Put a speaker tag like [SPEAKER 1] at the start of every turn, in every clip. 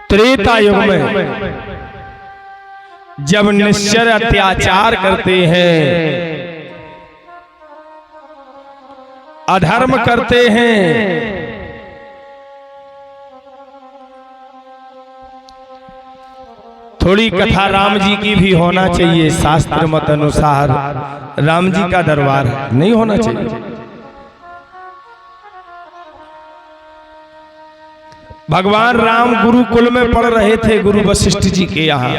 [SPEAKER 1] त्रेता युग में जब निश्चर अत्याचार करते हैं, अधर्म करते हैं, थोड़ी कथा राम जी की भी होना चाहिए। शास्त्र मत अनुसार राम जी का दरबार नहीं होना चाहिए। भगवान राम गुरुकुल में पढ़ रहे थे, गुरु वशिष्ठ जी के यहाँ।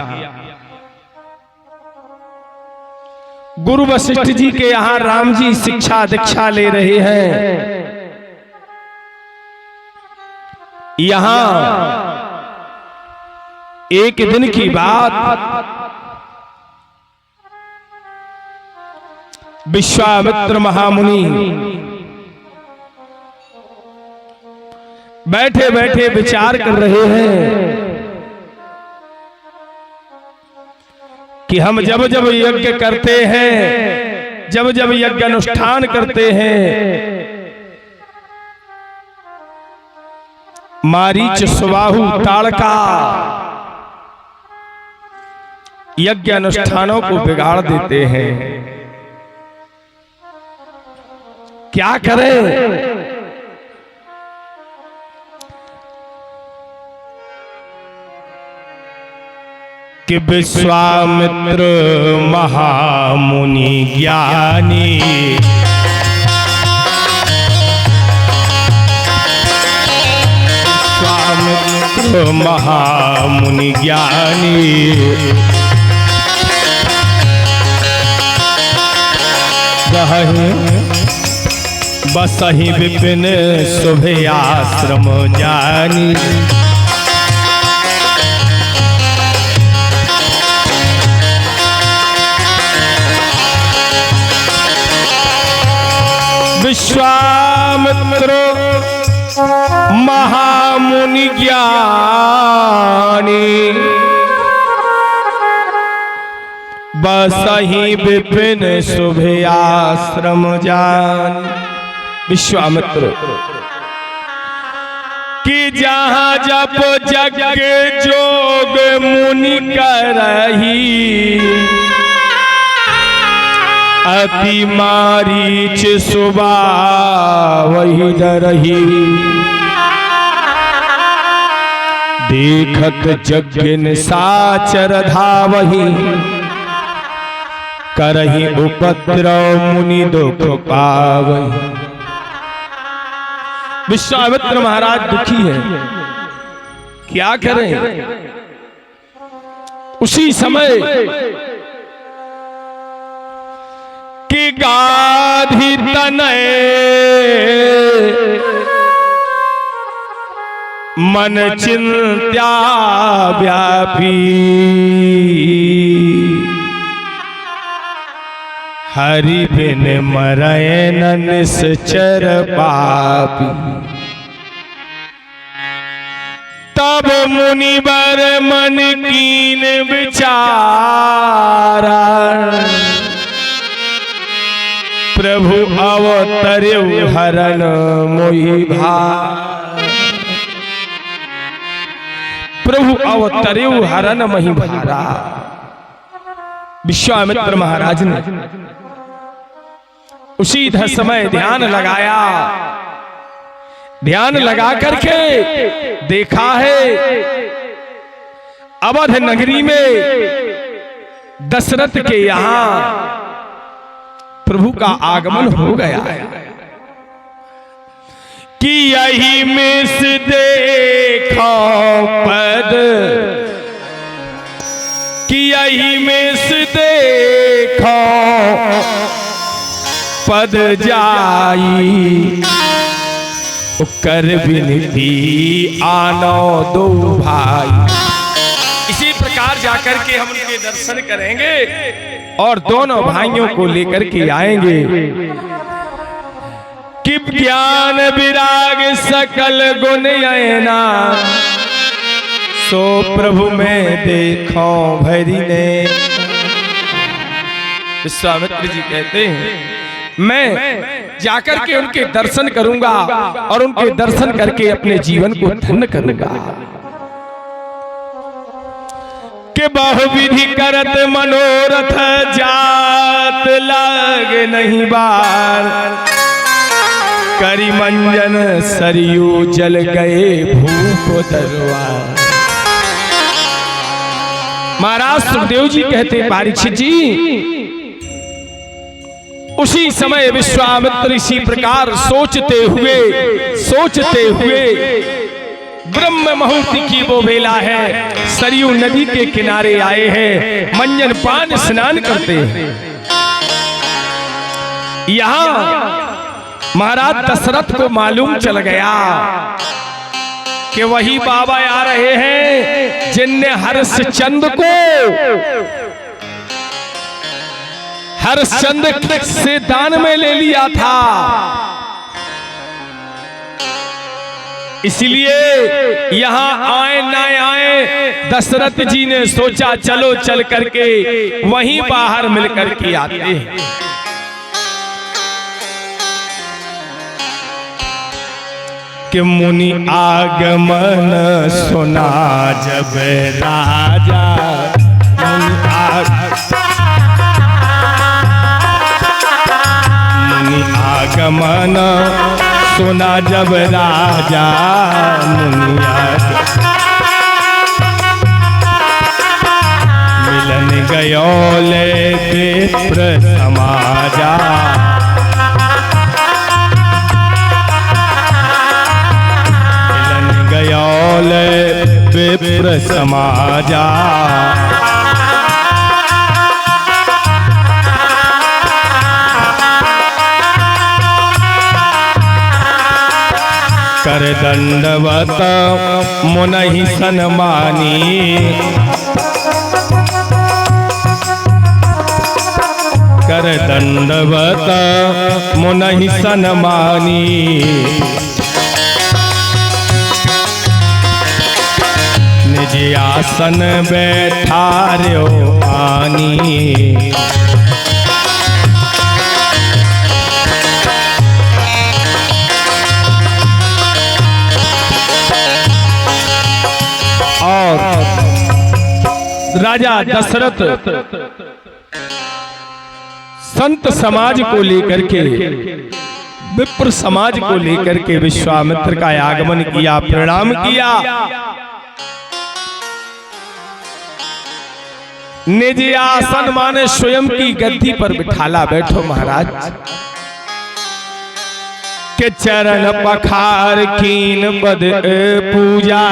[SPEAKER 1] गुरु वशिष्ठ जी के यहाँ राम जी शिक्षा दीक्षा ले रहे हैं। यहाँ एक दिन की बात, विश्वामित्र महामुनि बैठे बैठे विचार कर रहे हैं कि हम जब जब यज्ञ करते हैं, जब जब यज्ञ अनुष्ठान करते हैं, मारीच सुबाहु ताड़का यज्ञ अनुष्ठानों को बिगाड़ देते हैं। क्या करें? कि विश्वामित्र महामुनि ज्ञानी, विश्वामित्र महामुनि ज्ञानी, बसहि विपिन शुभे आश्रम जानी। विश्वामित्र महामुनि ज्ञानी, बसहि विपिन शुभे आश्रम जानी। विश्वामित्र कि जहाँ जप जग जोग मुनि करही, अति मारीच सुबा वही डरही। देखत जग्गिन साचर धावही, करही उपद्रव मुनि दुख पावही। विश्वामित्र महाराज दुखी है, क्या करें? उसी समय कि गाधी तनय मन चिंत्या व्यापी, हरि बिन मरय न निश्चर पापी। तब मुनिवर मन कीन विचारा, प्रभु अवतर्यु हरन मोहि भार। प्रभु अवतर्यु हरन मोहि भारा। विश्वामित्र महाराज ने उसी समय ध्यान लगाया। ध्यान लगा करके देखा है अवध नगरी में दशरथ के यहाँ प्रभु का आगमन हो गया है कि यही में से देखो पद, कि यही में से देखो पद जाई, कर विनती आनो दो भाई। इसी प्रकार जाकर के हम उनके दर्शन करेंगे और दोनों भाइयों को लेकर के आएंगे कि ज्ञान विराग सकल गुण आयना, सो प्रभु में देखो भरी ने। विश्वामित्र जी कहते हैं मैं जाकर के उनके दर्शन करूंगा और उनके दर्शन करके अपने जीवन को धन्य करूंगा। के बहुविधि करत मनोरथ जात लाग नहीं बार, करी मंजन सरयू जल गए भूप दरबार। महाराज सुखदेव जी कहते परीक्षित जी, उसी समय विश्वामित्र इसी प्रकार सोचते हुए ब्रह्म मुहूर्त की वो बेला है, सरयू नदी के किनारे आए हैं, मंजन पान स्नान करते हैं। यहां महाराज दशरथ को मालूम चल गया कि वही बाबा आ रहे हैं जिनने हर्षचंद्र से दान में ले लिया था। इसलिए यहां आए ना आए दशरथ जी ने सोचा चलो चल करके वहीं बाहर मिल करके आते हैं। कि मुनि आगमन सुना जब राजा, मुनि आगमन सुना जब राजा, मिलन गयो ले विप्र समाजा, विप्र समाजा। कर दंडवत मुनहि सन्मानी, कर दंडवत मुनहि सन्मानी, निज आसन बैठार्यो आनी, और राजा दशरथ संत समाज को लेकर के, विप्र समाज को लेकर के विश्वामित्र का आगमन किया, प्रणाम किया। निज आसन माने स्वयं की गद्दी पर बिठाला, बैठो महाराज। के चरण पखार कीन पद पूजा,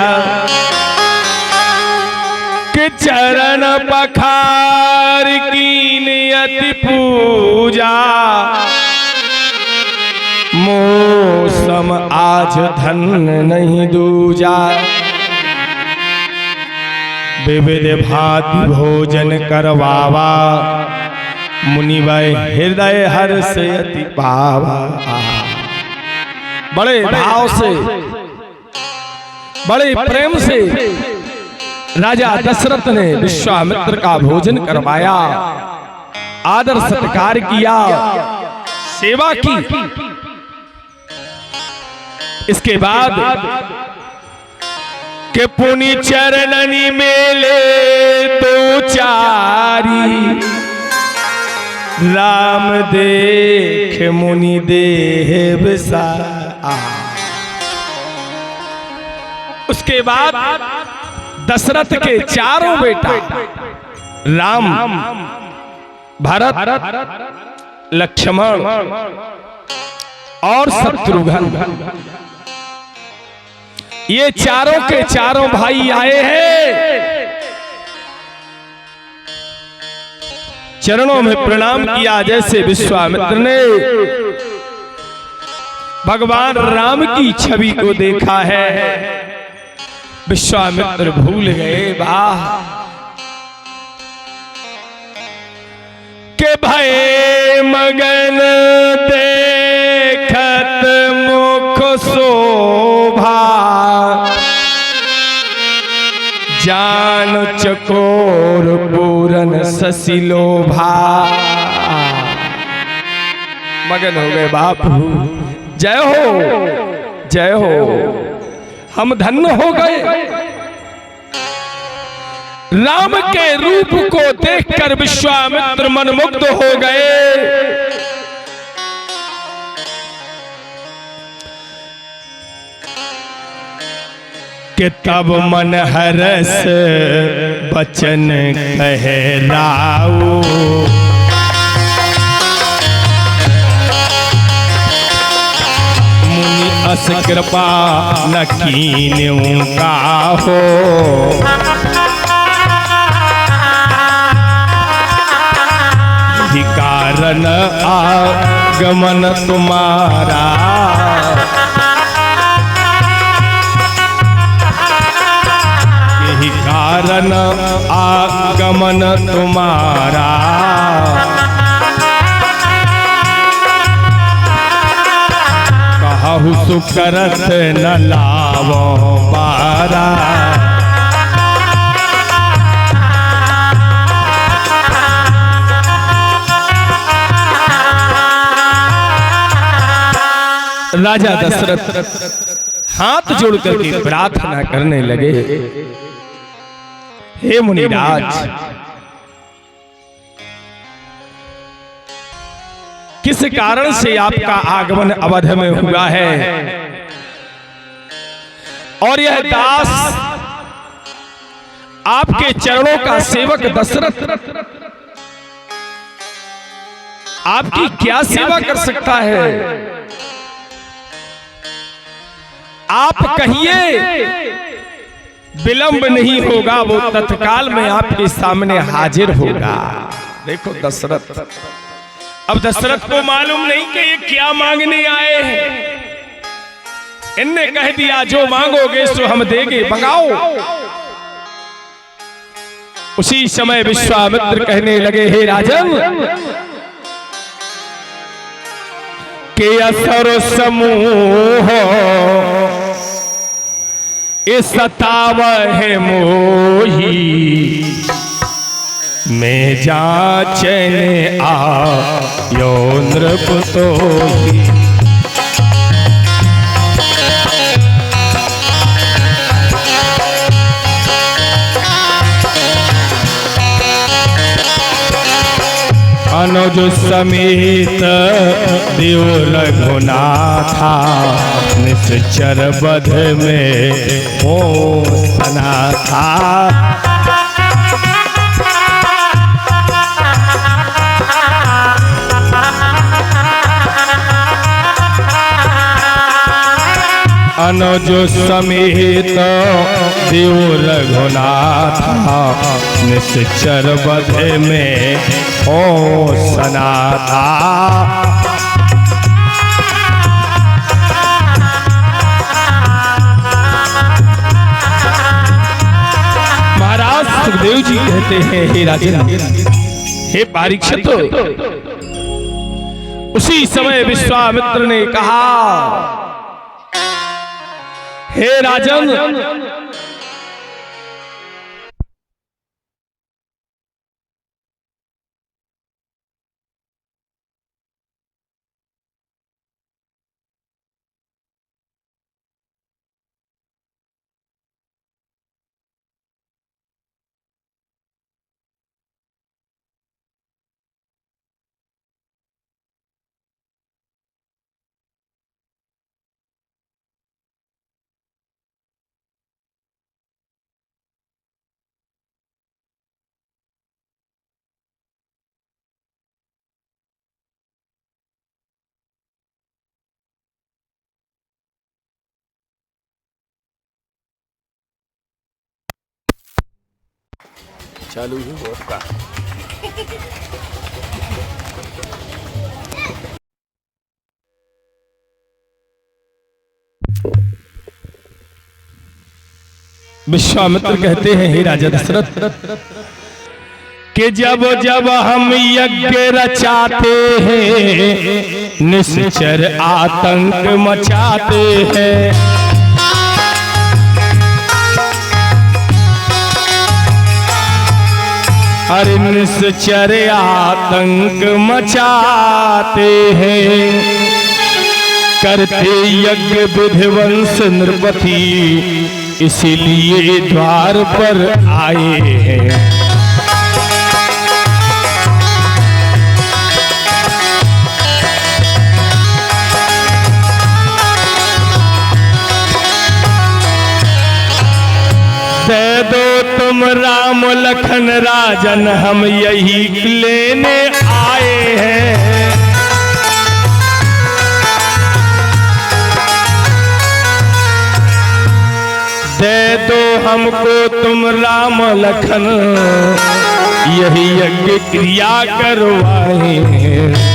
[SPEAKER 1] के चरण पखार कीन अति पूजा, मौसम आज धन नहीं दूजा, विविध भांति भोजन करवावा, मुनि वै हृदय हर्ष अति पावा। बड़े भाव से, बड़े प्रेम से राजा दशरथ ने विश्वामित्र का भोजन करवाया, आदर सत्कार किया, सेवा की। इसके बाद के पुनि चरणनि मेले दो चारी, राम देख मुनि देह विसारा। उसके बाद दशरथ के चारों बेटा राम, भरत, लक्ष्मण और शत्रुघ्न, ये चारों के चारों भाई आए हैं, चरणों में प्रणाम किया। जैसे विश्वामित्र ने भगवान राम की छवि को देखा है, विश्वामित्र भूल गए वाह के भय मगन देखत मुख शोभा, जान चकोर पूरन ससिलोभा। मगन हो गए बापू, जय हो जय हो, हम धन्य हो गए। राम के रूप को देखकर विश्वामित्र मनमुग्ध हो गए। कि तब मन हरस बचन कहलाओ, मुनि अस कृपा न कीन्यू काहो, कारण आगमन तुम्हारा, यही कारण आगमन तुम्हारा। कहु सुकरत न लावो पारा, राजा दशरथ हाथ जोड़ करके प्रार्थना करने लगे, हे मुनिराज, किस कारण से आपका आगमन अवध में हुआ है और यह दास आपके चरणों का सेवक दशरथ आपकी क्या सेवा कर सकता है? आप कहिए, विलंब नहीं होगा, वो तत्काल में आपके सामने हाजिर होगा। देखो दशरथ, अब दशरथ को मालूम नहीं कि ये क्या मांगने आए हैं। इनने कह दिया जो मांगोगे सो हम देंगे, मंगाओ। उसी समय विश्वामित्र कहने लगे, हे राजन, के असर समूह इस सतावह मोही, मैं जाचने आयो नृप तोही। अनुज समेत देव रघुनाथा, निश्चर बध में हो सना था। अनुज समेत देव रघुनाथा, निश्चर बध में हो सना था। महाराज सुखदेव जी कहते हैं, हे राजन, हे परीक्षित, उसी समय विश्वामित्र ने कहा, हे राजन, चालू ही वो का विश्वामित्र कहते हैं, हे राजा दशरथ, कि जब जब हम यज्ञ रचाते हैं, निश्चर आतंक मचाते हैं। हर निश्चर आतंक मचाते हैं। करते यज्ञ विधिवंश नृपति, इसीलिए द्वार पर आए हैं। दे दो तुम राम लखन राजन, हम यही लेने आए हैं। दे दो हमको तुम राम लखन, यही यज्ञ क्रिया करवाए हैं।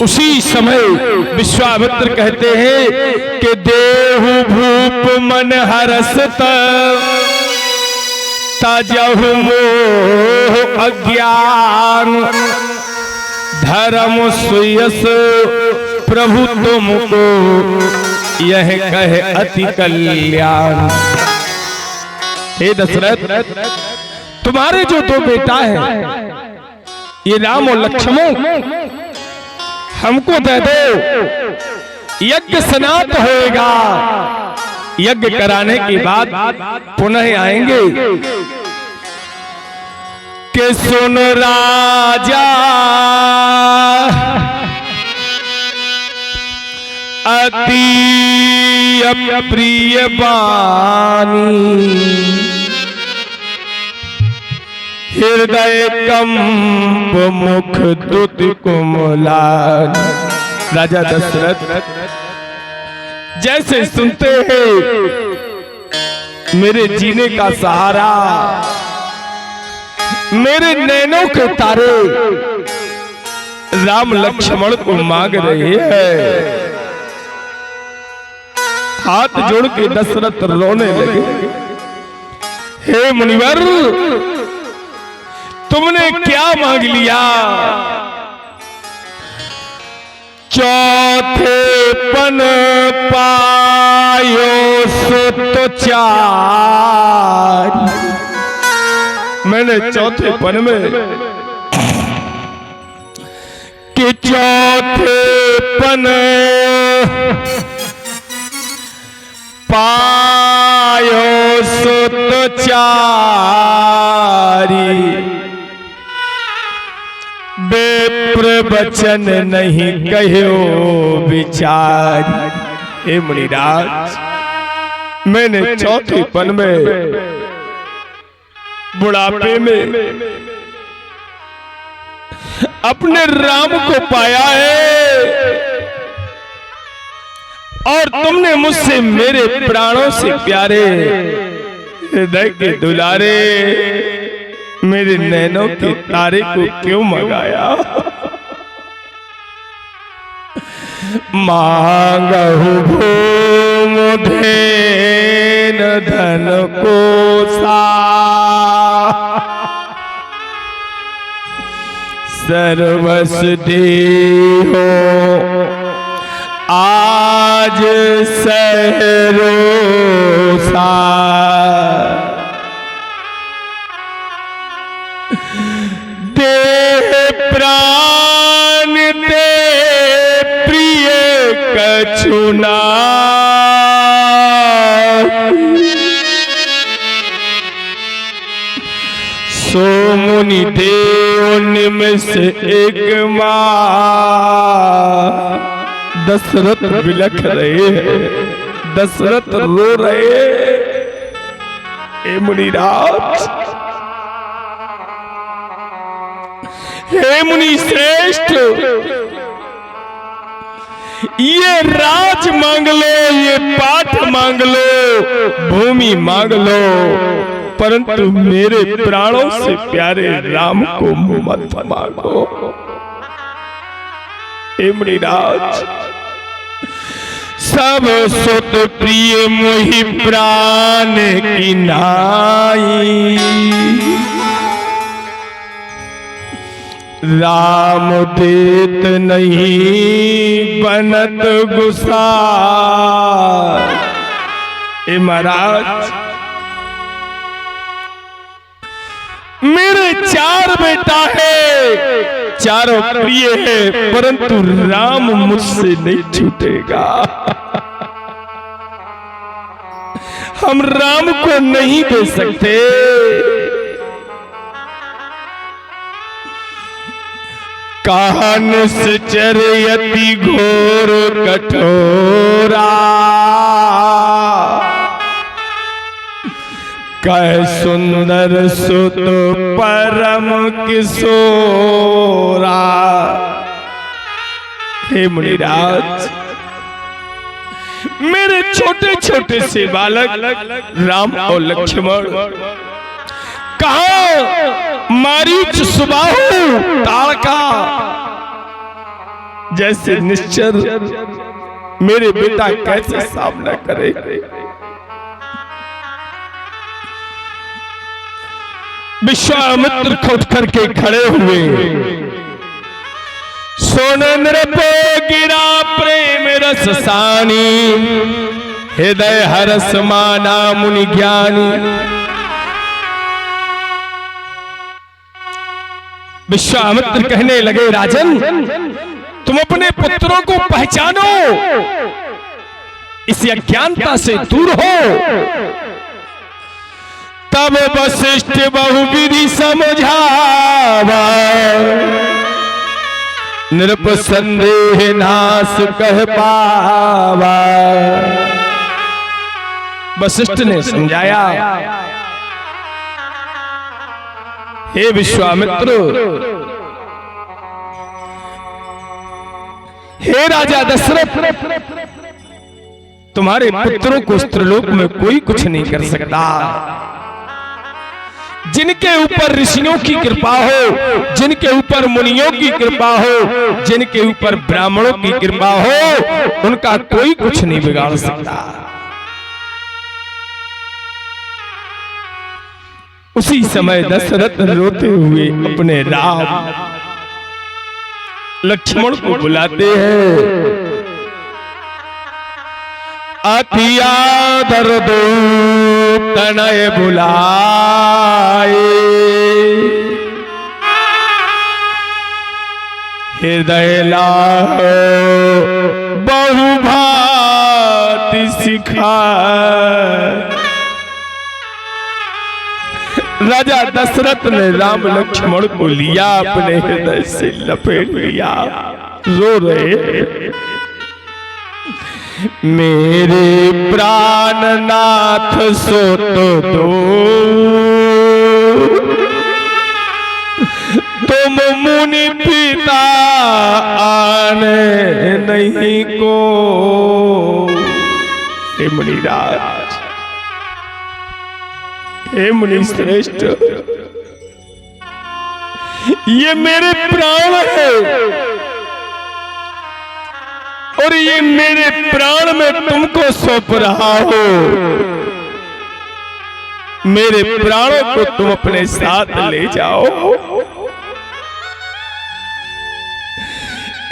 [SPEAKER 1] उसी समय विश्वामित्र कहते हैं कि देहु भूप मन हरस तजहु मोह अज्ञान, धर्म सुयस प्रभु तुमको यह कहे अति कल्याण। हे दशरथ, तुम्हारे जो दो बेटा है ये राम और लक्ष्मण, हमको दे दो, यज्ञ समाप्त होएगा। यज्ञ कराने के बाद पुनः आएंगे। कि सुन राजा अति प्रिय बानी, हृदय कंप मुख दुत कुमलान। राजा दशरथ जैसे सुनते हैं मेरे जीने का सहारा, मेरे नैनों के तारे राम लक्ष्मण को मांग रहे हैं। हाथ जोड़ के दशरथ रोने लगे। हे मुनिवर, तुमने क्या मांग लिया? चौथे पन पायो सुत चार। मैंने चौथे पन में कि चौथे पन पायो सुत चारी, बेप्र बचन नहीं कहो विचार। हे मुनिराज, मैंने चौथे पन में बुढ़ापे में अपने राम को पाया है, और तुमने मुझसे मेरे प्राणों से प्यारे हृदय के दुलारे मेरे नैनों के तारे को क्यों मंगाया? मांगहु भूम धेन धन को सा, सर्वस देहो आज सहरो सा। देह प्राण ते प्रिय कछुना, सो मुनि देव निमिष एक माँ। दशरथ बिलख रहे हैं, दशरथ रो रहे हैं। हे मुनिराज, हे मुनि श्रेष्ठ, ये राज मांग लो, ये पाठ मांग लो, भूमि मांग लो, परंतु मेरे प्राणों से प्यारे राम को मत मांगो। हे मुनिराज, सब सुत प्रिय मोहि प्राण की नाई, राम देत नहीं बनत गुस्सा। ए महाराज, चार बेटा है, चारों प्रिय है, परंतु राम मुझसे नहीं छूटेगा। हम राम को नहीं दे सकते। काहन से चरयति घोर कठोरा, कह सुंदर सुत परम किशोरा। हे मुनिराज, मेरे छोटे छोटे से बालक राम और लक्ष्मण कहा मारीच सुबाहु ताड़का जैसे निश्चर मेरे बेटा कैसे सामना करे। विश्वामित्र खुद करके खड़े हुए, सोने नृप गिरा प्रेम रस सानी, हृदय हरस माना मुनि ज्ञानी। विश्वामित्र कहने लगे, राजन तुम अपने पुत्रों को पहचानो, इस अज्ञानता से दूर हो। तब वशिष्ठ बहुविधि समझावा, नृप संदेह नाश कह पावा। वशिष्ठ ने समझाया, हे विश्वामित्र, हे राजा दशरथ, तुम्हारे पुत्रों को इस त्रिलोक में कोई कुछ नहीं कर सकता। जिनके ऊपर ऋषियों की कृपा हो, जिनके ऊपर मुनियों की कृपा हो, जिनके ऊपर ब्राह्मणों की कृपा हो, उनका कोई कुछ नहीं बिगाड़ सकता। उसी समय दशरथ रोते हुए अपने राम लक्ष्मण को बुलाते हैं। अति आदर दो तनय बुलाए, हृदय लाओ बहुभांति सिखाए। राजा दशरथ ने राम लक्ष्मण को लिया, अपने हृदय से लपेट लिया, रो रहे, मेरे प्राणनाथ सो तो दो, तुम मुनि पिता आने नहीं को। हे मुनिराज, हे मुनि श्रेष्ठ, ये मेरे प्राण है और ये मेरे प्राण में तुमको सौंप रहा हो। मेरे प्राणों को तुम अपने साथ ले जाओ,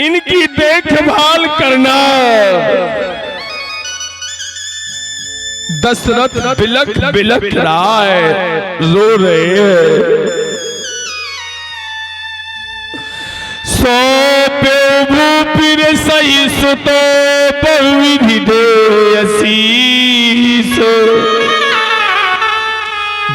[SPEAKER 1] इनकी देखभाल करना। दशरथ बिलख बिलख रहा है, रो रहे हैं। सौंपे भूपिर सही सुतो बहुविधि दे आशीष,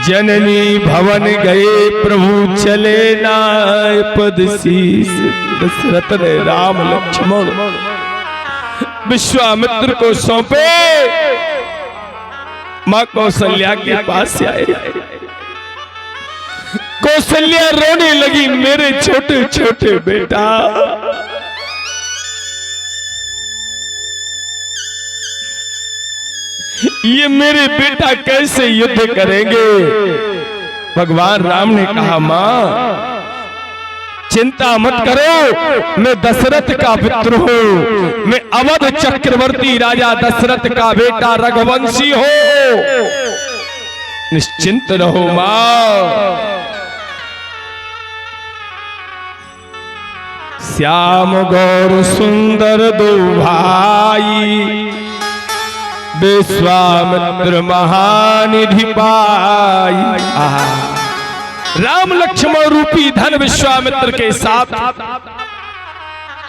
[SPEAKER 1] जननी भवन गए प्रभु चले नाय पद शीस। दशरथ ने राम लक्ष्मण विश्वामित्र को सौंपे, मां कौशल्या के पास से आए। कौशल्या रोने लगी, मेरे छोटे छोटे बेटा, ये मेरे बेटा कैसे युद्ध करेंगे। भगवान राम ने कहा, मां चिंता मत करो, मैं दशरथ का पुत्र हूं, मैं अवध चक्रवर्ती राजा दशरथ का बेटा रघुवंशी हूं, निश्चिंत रहो मां। श्याम गौर सुंदर दो भाई, विश्वामित्र महानिधि पाई। राम लक्ष्मण रूपी धन विश्वामित्र के साथ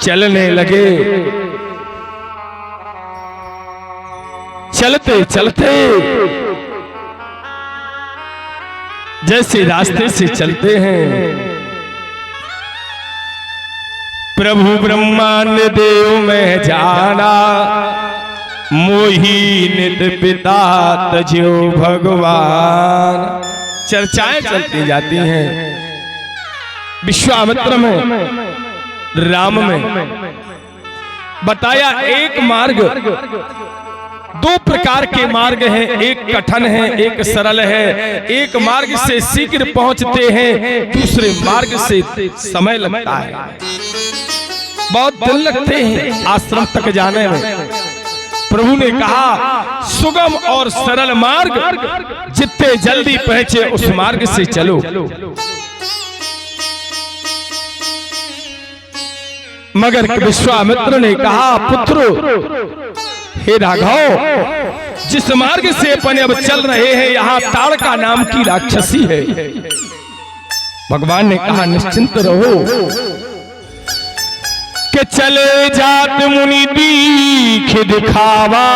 [SPEAKER 1] चलने लगे। चलते चलते जैसे रास्ते से चलते हैं, प्रभु ब्रह्मांड देव में जाना, मोही नित पिता तजो भगवान। चर्चाएं चलती जाती हैं विश्वामित्र में, राम में। बताया एक मार्ग, दो प्रकार के मार्ग हैं, एक कठिन है, एक सरल है। एक मार्ग से शीघ्र पहुंचते हैं, दूसरे मार्ग से समय लगता है, बहुत दिन लगते हैं आश्रम तक जाने में। प्रभु ने कहा सुगम और सरल मार्ग, जितने जल्दी पहुंचे उस मार्ग से चलो। मगर विश्वामित्र ने कहा पुत्र, हे राघव, जिस मार्ग से अपन अब चल रहे हैं यहाँ ताड़का नाम की राक्षसी है। भगवान ने कहा निश्चिंत रहो कि चले जात मुनि दीख दिखावा,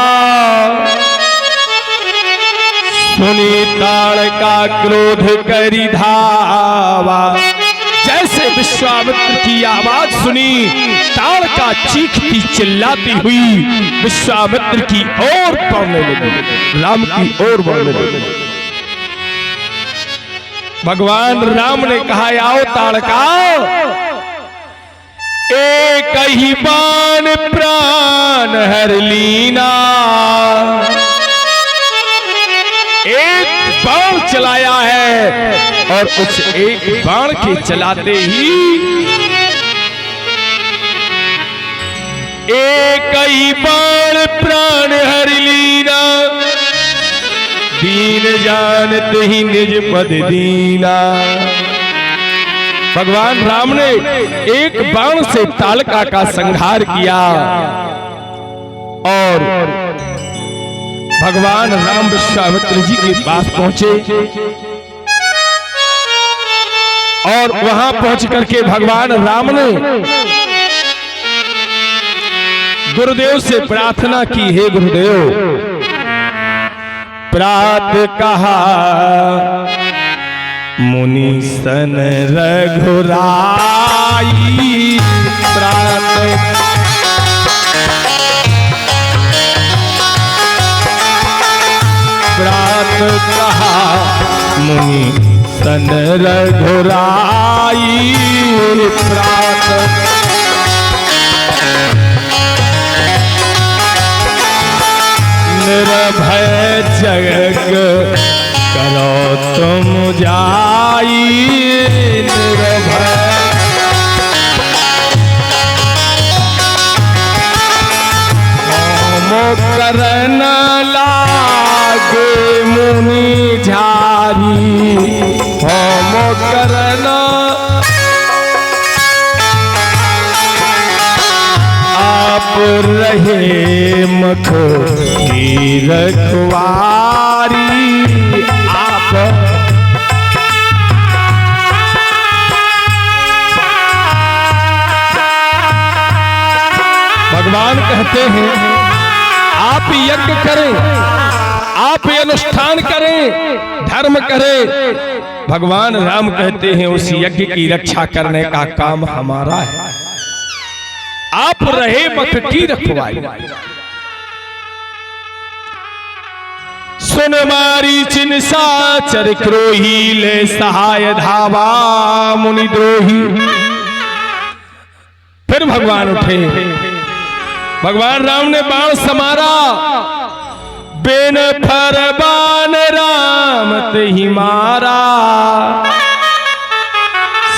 [SPEAKER 1] सुनी ताड़का क्रोध करी धावा। जैसे विश्वामित्र की आवाज सुनी, ताड़का चीखती चिल्लाती हुई विश्वामित्र की ओर बढ़ने लगी, राम की ओर बढ़ने लगी। भगवान राम ने कहा आओ ताड़का, एक ही बाण प्राण हर लीना। एक बाण चलाया है और उस एक बाण के चलाते ही एक ही बाण प्राण हर लीना, दीन जानत ही निज पद दीना। भगवान राम ने एक बाण से ताड़का का संहार किया और भगवान राम विश्वामित्र जी के पास पहुंचे और वहां पहुंच करके भगवान राम ने गुरुदेव से प्रार्थना की, हे गुरुदेव, प्रात कहा मुनि सन रघुराई, प्रात कहा मुनि सन रघुराई, प्रात निर्भय जग करो तुम जाई, निर्भय करन लागे मुनि झारी, होम करन आप रहे मख की रखवारी। आप भगवान कहते हैं आप यज्ञ करें, आप अनुष्ठान करें, धर्म करें। भगवान राम कहते हैं उस यज्ञ की रक्षा करने का काम हमारा है, आप रहे मख की रखवाई। सुन मारी चिन साचर क्रोही, ले सहाय धावा मुनि द्रोही। फिर भगवान उठे, भगवान राम ने बाण समारा, बेन फरबान राम ही मारा,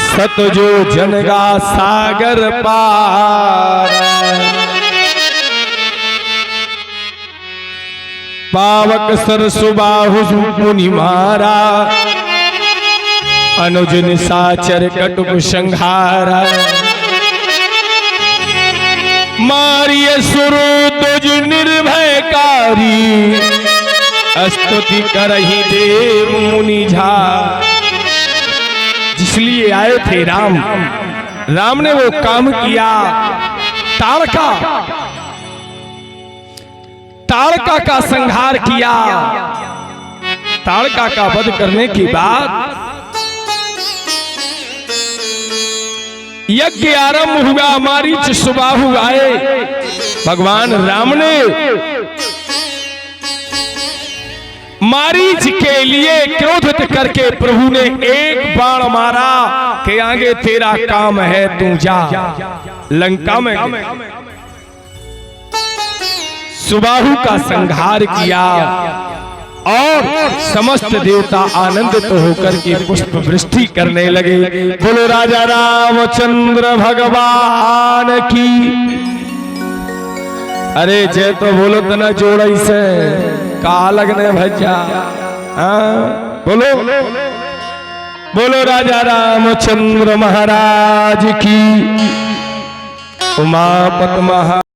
[SPEAKER 1] सतजो जनगा सागर पार। पावक सरसुबाहु मुनि मारा, अनुज निशाचर कटुक संहारा। मारिय सुरु तुझ निर्भयकारी, स्तुति करहि देव मुनि झा। इसलिए आए थे राम। राम ने वो काम किया, ताड़का का संहार किया। ताड़का का वध करने के बाद यज्ञ आरंभ हुआ। मारीच सुबाहु आए। भगवान राम ने मारीच के लिए क्रोधित करके प्रभु ने एक बाण मारा कि आगे तेरा काम है, तू जा लंका में। सुबाहु का संहार किया और समस्त देवता आनंदित होकर के पुष्प वृष्टि करने लगे। बोलो राजा रामचंद्र भगवान की। अरे जय तो बोलो तना जोड़ से का लगने भज्जा। बोलो बोलो राजा रामचंद्र महाराज की। उमापत महा